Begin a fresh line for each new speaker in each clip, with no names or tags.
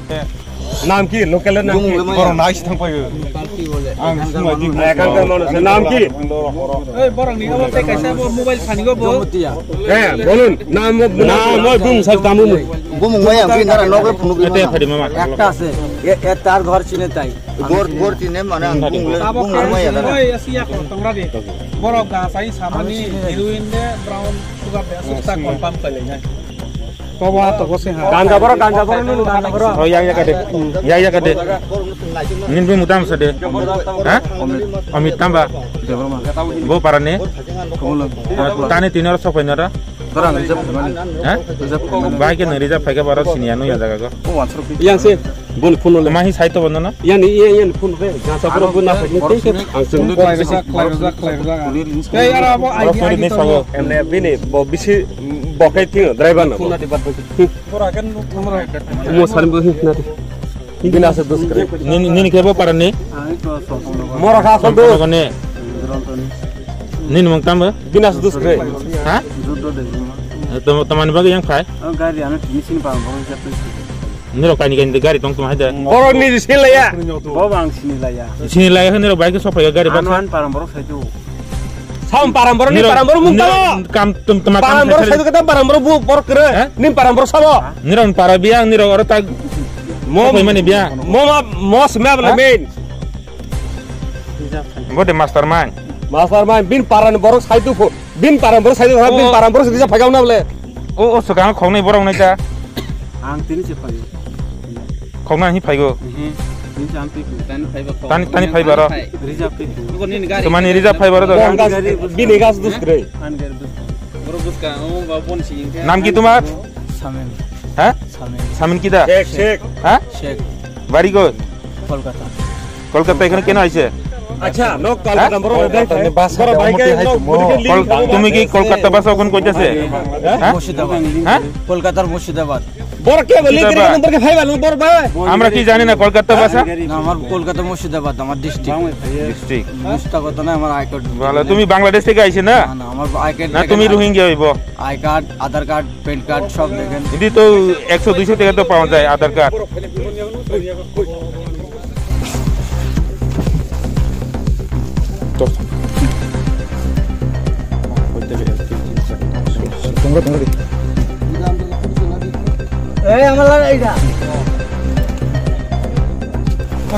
नाम की लोकल नाम की
बर' नाइस थांफायो आं सुमायदि
एकांका मानुस नाम की
ओइ बरंनि अबस्था कैसा मोबाइल खानिगो बो
ए बोलुन नाम बुं सब दामु
बुमुंबाय आं बिनारा नगले फुनु
एते फादि मामा
একটা আছে এ তার ঘর চিনে তাই ঘর চিনে মানে আं बुमुंबाय आदा
ओइ एसिया को तंगरा दे बरफ गासाई सामानि हेरोइन दे ब्राउन सुगार दे सुस्ता कन्फार्म कइले तबा तबसे हा
गांजा बरो नु गांजा बरो
oh ya kade nin bu mutam sade ha amit tamba bo parane tani tinor sopainara
orang rijab
ha bai ke rijab faika baro sinianu ya jaga ko
yang se bol phone le
mahi saito bondona
yang ni yang phone be gaंजा boro guna fakin te ang sung
ए यार अब idea
ni sago
emne bini bo bisi bokai ting driver na
पूरा kan
mo salim bo na bina se dos kare
nin ke bo parane
mora kha so do
ne nin mong tamba
bina se dos kare
ha teman bagi yang khai
gari anu tisin pa bang siapa
niro kani kan gari tong tuma hada
boro ni sila ya
bo bang sini lah ya
sini lay niro baik sopa ya gari
anuan parang borok saja
sam paramboro ni paramboro mung talo
kam teman
paramboro sai kata paramboro bu por kere nim paramboro sabo
niro para biang niro orta mo mani biang
mo smea bla main
bode mastermind
bin paramboro sai tu bin paramboro sai tu bin paramboro sai ja phagau na bole
oh sekarang kau ni borong naja
ang tini siapa ya
kau ni phaigo
ini sampai
tani phai baro
rijab itu
temani rijab phai baro
bin egas dus kre
an gari tu
boro buska o babon sing
नाम की तुम्हार
samen
हैं
samen
सामिन किदा
शेख
हैं
sheikh
बाड़ी को
kolkata
Kolkata এখানে কেন আইছে
अच्छा नो कलकत्ता बरो
বাস
बरो भाई के
তুমি কি কলকাতা বাস ওখানে কইতাছে হ্যাঁ
মুর্শিদাবাদ
হ্যাঁ
কলকাতার মুর্শিদাবাদ
बरो के बोली तेरे नंबर के भाई वाला बरो भाई
আমরা কি জানি না কলকাতা ভাষা
না আমার কলকাতা মুর্শিদাবাদ আমার ডিস্ট্রিক্ট
ডিস্ট্রিক্ট
মুস্তাকত না আমার আই কার্ড
ভালো তুমি বাংলাদেশ থেকে আইছে না
না আমার আই কার্ড
না তুমি রোহিঙ্গা হইব
I card Aadhaar card pan card সব দেখেন
এটি তো 100 200 টাকা তো পাওয়া যায় আধার কার্ড
এই আমার এইটা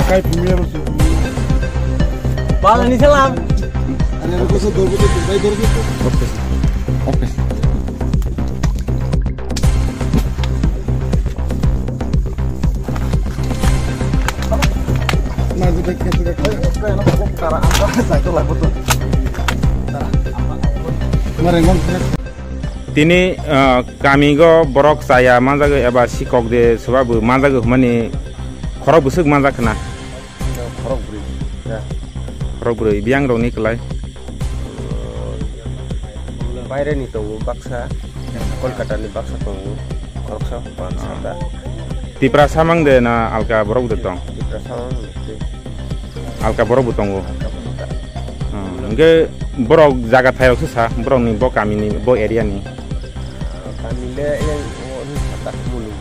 কাই পুমিয়া বসে
বালা নিছিলাম
আরে কত দৌড় দৌড় ভাই দৌড় ওকে ওকে না যদি খেতে খাই তারা আমরা সাইকেল লাগবে তো মারেঙ্গন তিনি কামিগো বরক saya manjago eba sikok de sababu manjago mani khorok busuk manjakna khorok buri biang roni kelai
বাইরে নি তো বাক্সা কলকাতা নি বাক্সা তো খরকসা পাঁচটা
tipra samang de na alka borok de tong alka borok butongo nge borok jaga thayo sa borok ni bo kami ni bo area ni
kamile yang tak mulu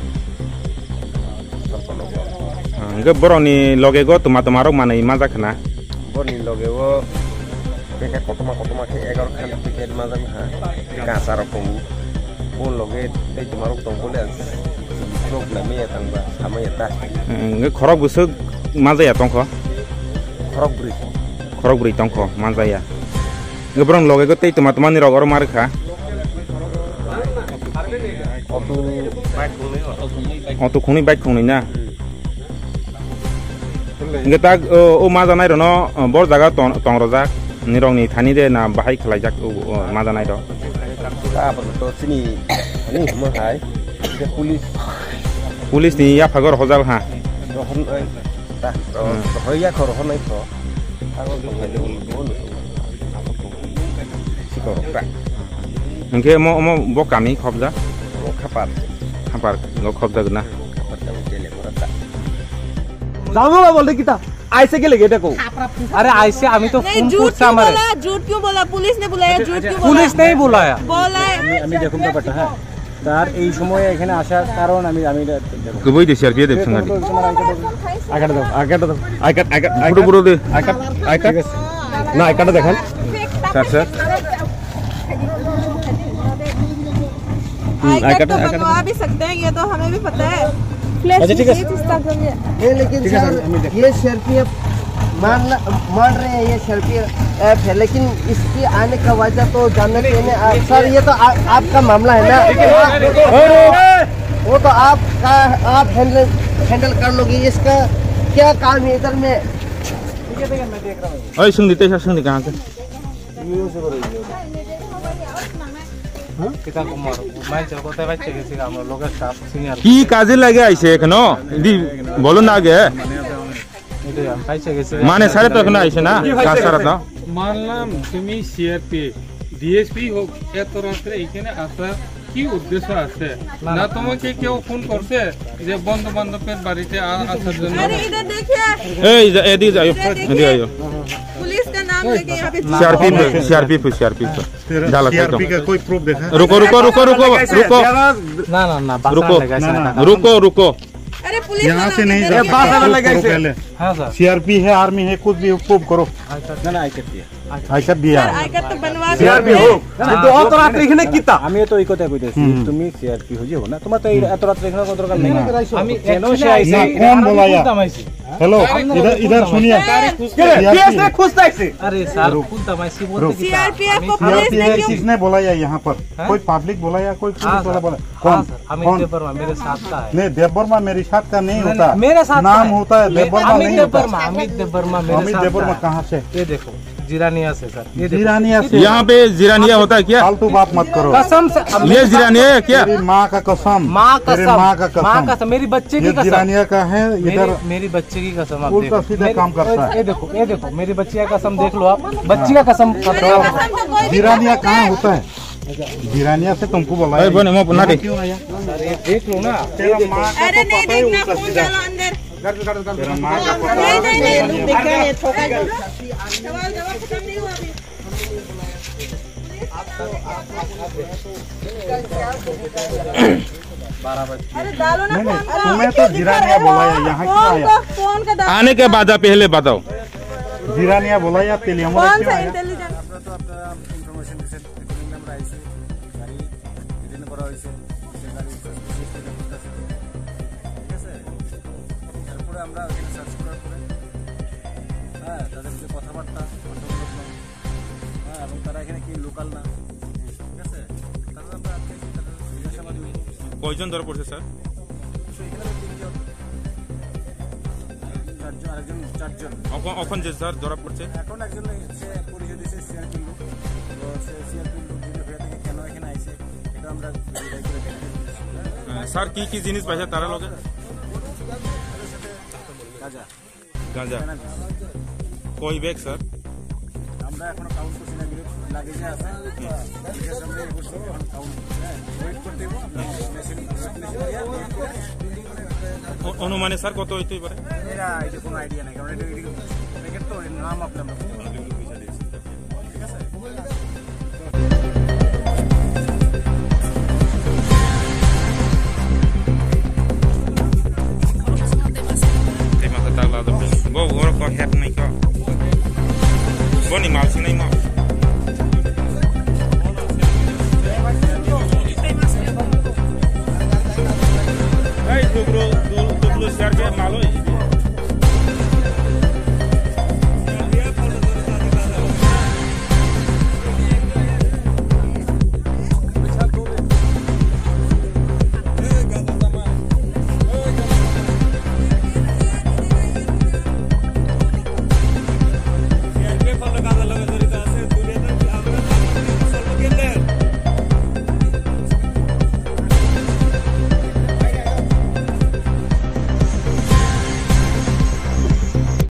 nge borok ni loge go tuma tumarok manai majakna
boni loge wo beka kotoma ke 11 khan tiket mazam ha kasa rokong bon loge te tumarok tong bole problem ya tangba sama ya ta
nge khorok busuk majaya tongkho
khorok bri
tongkho majaya nge borok loge go te tuma tumani rogor markha auto khuni bike khuni na nge tak o majanai rono bor jaga tongrojak nirong ni thani de na bahai khlaijak majanai ro
ta apa to sini ani mo hai de
pulis ni ya phagor hojal ha
rohon ai ta hoya khor hon ai kho agor to ngale bon sikor ta
nge mo bo kami khobja
khapar
go khobja gna
जानो मैं बोल रही किता ऐसे के लगे देखो
अरे ऐसे हमें तो फोन पूछता हमारे
झूठ क्यों बोला पुलिस ने बुलाया झूठ क्यों बोला
पुलिस नहीं बुलाया
बोला है
हमें देखो तो पता है
তার এই সময়ে এখানে আসার কারণ আমি
কবই দে সিআরপি দেব সঙ্গে
আইকাটা দাও
পুরো পুরো দে
আইকাট না আইকাটা দেখান
স্যার স্যার
आईकैट तो बनवा भी सकते हैं, ये तो हमें भी पता है।
अच्छा ठीक है
ये लेकिन सर ये सीआरपीएफ मान रहे हैं, ये सीआरपीएफ है, लेकिन इसकी आने का वजह तो जानना चाहिए। सर ये तो आपका मामला है ना, वो तो आप हैंडल कर लोगे। इसका क्या काम है इधर में?
मैं देख रहा हूँ
ओए सुन दीते सुन दी कहां से
कितना को मारो मैं चलको ते बच्चे के सिगा हम लोग स्टाफ सीनियर
কি কাজে লাগে আইছে এখনো দি বলো না আগে
এটা পাইছে গেছে
মানে সারে তো এখনো আইছে না কাজ সারা তো
মানলাম তুমি সিআরপি ডিএসপি হোক এত রাত্রে এখানে আসা কি উদ্দেশ্য আছে না তোমাকে কেউ ফোন করছে যে বন্ধু বান্ধবের বাড়িতে আসার জন্য
अरे इधर देखिए,
এই এদিকে যাও এদিকে আইও
पुलिस का नाम लेके यहाँ पे
सीआरपी डाला
सीआरपी का कोई प्रूफ देखा?
रुको
ना ना ना
रुको रुको
अरे पुलिस
यहाँ
वाला
से नहीं
इधर
जाता।
देखिए।
प्रूफ करो पहले।
हां सर
सीआरपी है, आर्मी है, कुछ भी प्रूफ करो।
ना ना आईकैट दिया
आईकैट दिया है।
आईकैट तो बनवा
सीआरपी हो
কিন্তু অত রাত এখানে কিতা আমি তো এই কথা কইতেছি তুমি সিআরপি হই যাও না তোমার তো এত রাত এখানে কোনো দরকার নেই আমি কেন সে আইছি
ना कौन बोला यार? हेलो इधर सुनिए।
केस खुशता आइছে अरे सर खुद दमाइसी बोलते कि
सीआरपीएफ को पुलिस
सीआरपी
ने
है,
क्यों
किसने बोला या यहाँ पर? कोई पब्लिक बोला या कोई पुलिस वाला बोला? कौन
अमित
कौन?
देववर्मा मेरे साथ का है
नहीं, देववर्मा मेरे साथ का नहीं होता।
मेरे साथ
नाम होता है, देववर्मा नहीं होता।
अमित देववर्मा मेरे
अमित
साथ
देववर्मा कहाँ से?
ये देखो जिरानिया से सर ये देखो
जीरानिया से।
यहाँ पे जिरानिया होता है क्या
फालतू बात मत करो।
कसम से
ये जिरानिया है क्या
तेरी माँ का कसम,
माँ
तेरी
कसम
माँ का कसम,
मेरी बच्चे
ये
की कसम
जिरानिया का है। इधर
मेरी बच्चे की कसम आप
उल्टा
देखो
सीधा
मेरी-
काम करता है।
ये देखो मेरी बच्ची का कसम देख लो आप बच्ची का कसम
जिरानिया कहाँ होता है? जिरानिया से तुमको बोला
ए बने मो ना दे
सर ये देख लो ना
तेरा माँ का
अरे
तो
नहीं
पता ही
देखना,
उल्टा
फोन
सीधा।
डालो अंदर।
तेरा माँ का पता
नहीं
है।
नहीं नहीं देखा है ठोका है। सवाल जवाब खत्म नहीं हुआ अभी। अरे डालो ना फोन को।
तुम्हें तो जिरानिया बोला है, यहाँ क्यों आया?
फोन का डालो।
आने के बाद पहले बताओ
जिरानिया बोला या तेलियामुरा
कौन
क्यों
सा
आया?
इंटेलिजेंस?
কয়জন ধরা পড়ছে স্যার এখন যে স্যার ধরা পড়ছে
এখন একজন সে পরিচয় দিয়েছে সিআরপি লোক, তো সে সিআরপি লোক যদি হয়ে থাকে কেন এখানে আইছে এটা আমরা
স্যার কি কি জিনিস পাইছে তারা লগে
গাঁজা
গাঁজা কই ব্যাগ স্যার
আমরা এখনো কাউন্ট করছি না, লাগেজে আছে জিজ্ঞাসা আমরা এই করছি, এখন কাউন্ট ওয়েট করতে দেবো মেশিন
অনুমানে স্যার কত হইতেই পারে
এরা এটা কোনো আইডিয়া নেই, কারণ এটা প্যাকেট তো এর নাম আপনি আমরা ঠিক আছে।
Terima kasih telah menonton! Go, go, go, hack nih kok. Go nih mal sini mal. Hey, tu bro, share ke malo.